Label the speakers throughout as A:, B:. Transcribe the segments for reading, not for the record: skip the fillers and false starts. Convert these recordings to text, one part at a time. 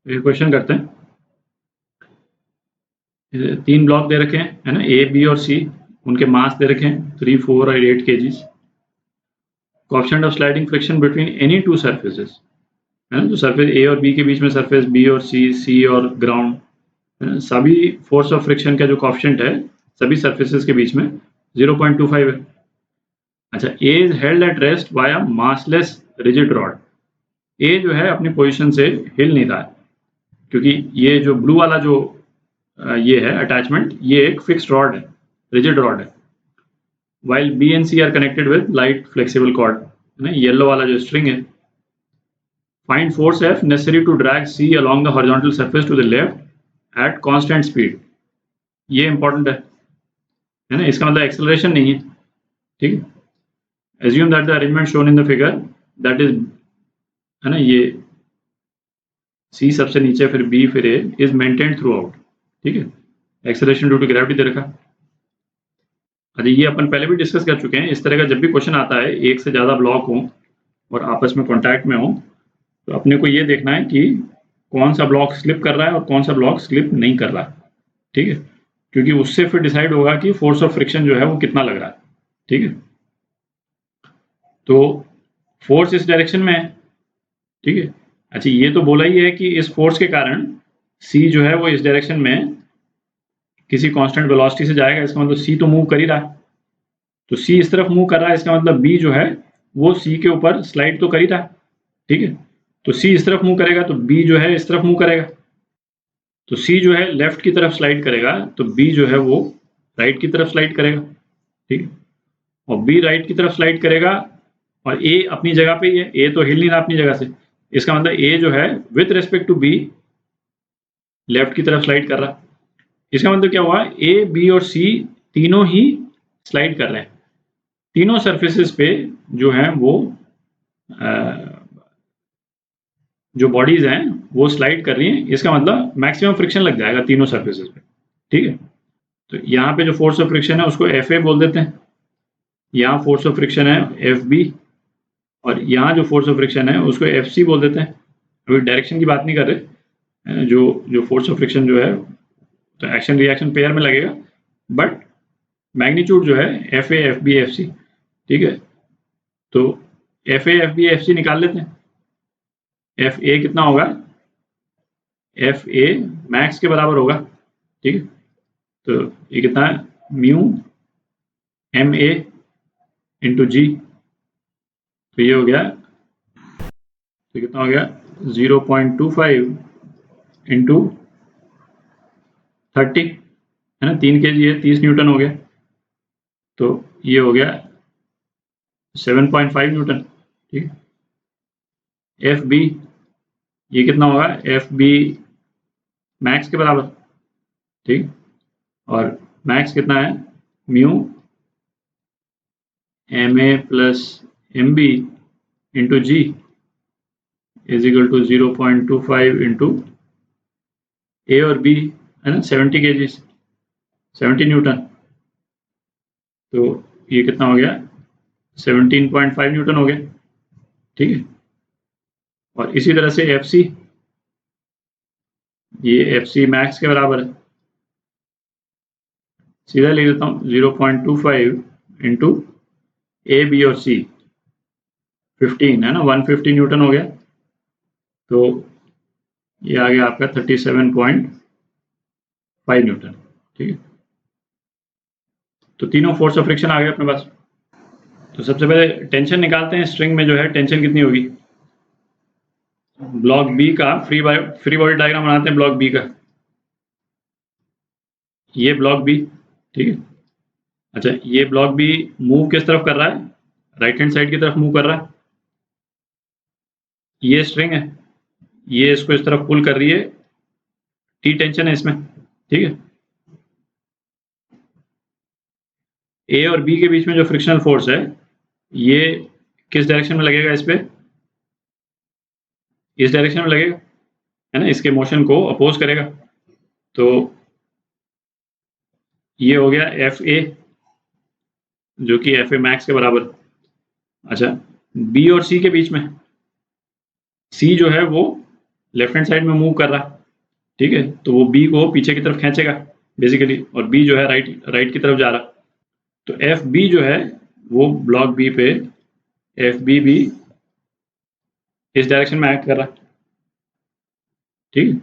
A: ये क्वेश्चन करते हैं। 3 ब्लॉक दे रखे हैं, है ना, ए बी और सी। उनके मास दे रखे हैं 3, 4 और 8 kgs। Coefficient of sliding friction between any two surfaces, है ना, तो सरफेस ए और बी के बीच में, सरफेस बी और सी और ग्राउंड, सभी फोर्स ऑफ फ्रिक्शन का जो कोएफिशिएंट है सभी सरफेसेस के बीच में 0.25 है। अच्छा, A is held at rest by a massless rigid rod. A जो है अपनी पोजीशन से हिल नहीं रहा है, क्योंकि ये जो ब्लू वाला जो ये है अटैचमेंट, ये एक फिक्स्ड रॉड है, रिजिड रॉड है। While B and C are connected with light flexible cord, है ना, येलो वाला जो स्ट्रिंग है। Find force F necessary to drag C along the horizontal surface to the left at constant speed. ये important है ना, इसका मतलब एक्सेलरेशन नहीं है, ठीक है। Assume that the arrangement shown in the figure, that is, है ना, ये C सबसे नीचे, फिर B, फिर A, is maintained throughout, ठीक है। एक्सेलरेशन ड्यू टू ग्रेविटी दे रखा। अच्छा, ये अपन पहले भी डिस्कस कर चुके हैं। इस तरह का जब भी क्वेश्चन आता है, एक से ज़्यादा ब्लॉक हो और आपस में कॉन्टैक्ट में हो, तो अपने को ये देखना है कि कौन सा ब्लॉक स्लिप कर रहा है और कौन सा ब्लॉक स्लिप नहीं कर रहा है, ठीक है, क्योंकि उससे फिर डिसाइड होगा कि फोर्स ऑफ फ्रिक्शन जो है वो कितना लग रहा है, ठीक है। तो फोर्स इस डायरेक्शन में है, ठीक है। अच्छा, ये तो बोला ही है कि इस फोर्स के कारण सी जो है वो इस डायरेक्शन में किसी कांस्टेंट वेलोसिटी से जाएगा। इसका मतलब सी तो मूव कर ही रहा है, तो सी इस तरफ मूव कर रहा है, इसका मतलब बी जो है वो सी के ऊपर स्लाइड तो कर ही रहा है, ठीक है। तो सी इस तरफ मूव करेगा तो बी जो है इस तरफ मूव करेगा। तो सी जो है लेफ्ट की तरफ स्लाइड करेगा तो बी जो है वो राइट की तरफ स्लाइड करेगा, ठीक है। और बी राइट की तरफ स्लाइड करेगा और ए अपनी जगह पे ही है, ए तो हिल नहीं रहा अपनी जगह से। इसका मतलब ए जो है with respect to B left की तरफ स्लाइड कर रहा। इसका मतलब क्या हुआ, ए बी और सी तीनों ही स्लाइड कर रहे हैं, तीनों सरफेसेस पे जो है वो जो बॉडीज हैं वो स्लाइड कर रही हैं। इसका मतलब मैक्सिमम फ्रिक्शन लग जाएगा तीनों सरफेसेस पे, ठीक है। तो यहाँ पे जो फोर्स ऑफ फ्रिक्शन है उसको एफ ए बोल देते हैं, यहाँ फोर्स ऑफ फ्रिक्शन है एफ बी, और यहाँ जो फोर्स ऑफ फ्रिक्शन है उसको एफ सी बोल देते हैं। अभी डायरेक्शन की बात नहीं कर रहे, जो फोर्स ऑफ फ्रिक्शन जो है तो एक्शन रिएक्शन पेयर में लगेगा, बट मैग्नीट्यूड जो है F A F B F C, ठीक है। तो F A F B F C निकाल लेते हैं। एफ ए कितना होगा, एफ ए मैक्स के बराबर होगा, ठीक है। तो ये कितना है, म्यू एम ए इंटू जी, तो ये हो गया, तो कितना हो गया 0.25 इंटू 30, है ना, 3 kg है, 30 न्यूटन हो गया। तो ये हो गया 7.5 न्यूटन, ठीक है। एफ बी ये कितना होगा, एफ बी मैक्स के बराबर, ठीक। और मैक्स कितना है, mu M A plus M B into g is equal to 0.25 into A और बी, है ना, 70 kg, 70 न्यूटन। तो ये कितना हो गया 17.5 न्यूटन हो गया, ठीक है। और इसी तरह से एफ सी, ये एफ सी मैक्स के बराबर है, सीधा लिख देता हूँ 0.25 इंटू ए बी और सी 15, है ना, 150 न्यूटन हो गया। तो ये आ गया आपका 37.5 न्यूटन, ठीक है। तो तीनों फोर्स ऑफ फ्रिक्शन आ गए अपने पास। तो सबसे पहले टेंशन निकालते हैं, स्ट्रिंग में जो है टेंशन कितनी होगी। ब्लॉक बी का फ्री बॉडी डायग्राम बनाते हैं। ब्लॉक बी का, ये ब्लॉक बी, ठीक है। अच्छा, ये ब्लॉक बी मूव किस तरफ कर रहा है, राइट हैंड साइड की तरफ मूव कर रहा है। ये स्ट्रिंग है, ये इसको इस तरफ पुल कर रही है, टी टेंशन है इसमें, ठीक है। ए और बी के बीच में जो फ्रिक्शनल फोर्स है ये किस डायरेक्शन में लगेगा, इस पे इस डायरेक्शन में लगेगा, है ना, इसके मोशन को अपोज करेगा। तो ये हो गया एफ ए जो कि एफ ए मैक्स के बराबर। अच्छा, बी और सी के बीच में, सी जो है वो लेफ्ट हैंड साइड में मूव कर रहा है, ठीक है, तो वो बी को पीछे की तरफ खींचेगा बेसिकली, और बी जो है राइट की तरफ जा रहा, तो एफ बी जो है वो ब्लॉक बी पे एफ बी भी इस डायरेक्शन में एक्ट कर रहा है, ठीक है।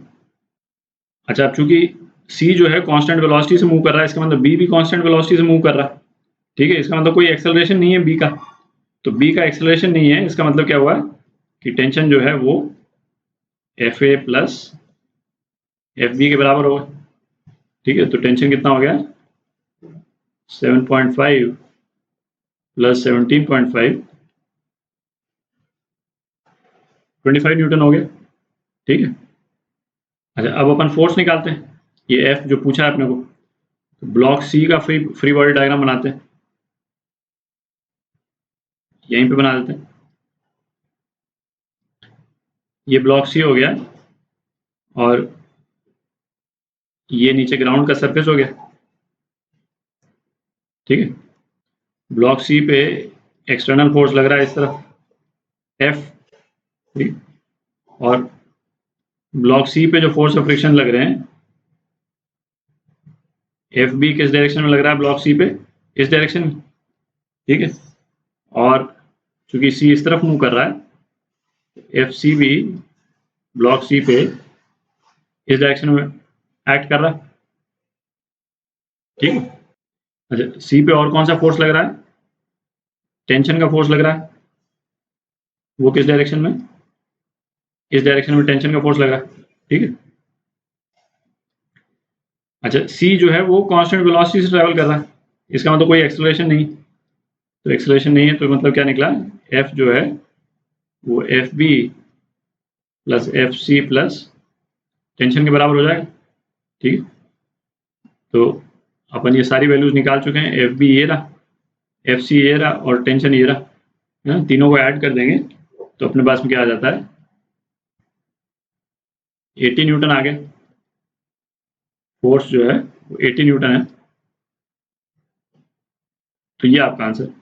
A: अच्छा, अब चूंकि सी जो है कांस्टेंट वेलोसिटी से मूव कर रहा है, इसका मतलब बी भी कांस्टेंट वेलोसिटी से मूव कर रहा है, ठीक है, इसका मतलब कोई एक्सेलरेशन नहीं है बी का, तो बी का एक्सेलरेशन नहीं है, इसका मतलब क्या हुआ कि टेंशन जो है वो F A plus F B के बराबर होगा, ठीक है। तो टेंशन कितना हो गया, 7.5 प्लस 17.5, 25 न्यूटन हो गया, ठीक है। अच्छा, अब अपन फोर्स निकालते हैं, ये एफ जो पूछा है अपने को, तो ब्लॉक सी का फ्री बॉडी डायग्राम बनाते हैं, यहीं पे बना देते हैं। ये ब्लॉक सी हो गया और ये नीचे ग्राउंड का सरफेस हो गया, ठीक है। ब्लॉक सी पे एक्सटर्नल फोर्स लग रहा है इस तरफ एफ, ठीक, और ब्लॉक सी पे जो फोर्स ऑफ फ्रिक्शन लग रहे हैं एफ बी किस डायरेक्शन में लग रहा है ब्लॉक सी पे, इस डायरेक्शन में, ठीक है। और चूंकि सी इस तरफ मूव कर रहा है, एफ सी भी ब्लॉक सी पे इस डायरेक्शन में एक्ट कर रहा है, ठीक है। अच्छा, सी पे और कौन सा फोर्स लग रहा है, टेंशन का फोर्स लग रहा है, वो किस डायरेक्शन में, इस डायरेक्शन में टेंशन का फोर्स लग रहा है, ठीक है। अच्छा, सी जो है वो कांस्टेंट वेलोसिटी से ट्रैवल कर रहा है, इसका मतलब कोई एक्सेलरेशन नहीं, तो एक्सेलरेशन नहीं है तो मतलब क्या निकला, एफ जो है वो F B plus F C plus tension के बराबर हो जाएगा, ठीक है। तो अपन ये सारी वैल्यूज निकाल चुके हैं, एफ बी ये रहा, एफ सी ये रहा और टेंशन ये रहा, है ना, तीनों को ऐड कर देंगे तो अपने पास में क्या आ जाता है, 80 न्यूटन आ गया, फोर्स जो है वो 80 न्यूटन है, तो ये आपका आंसर।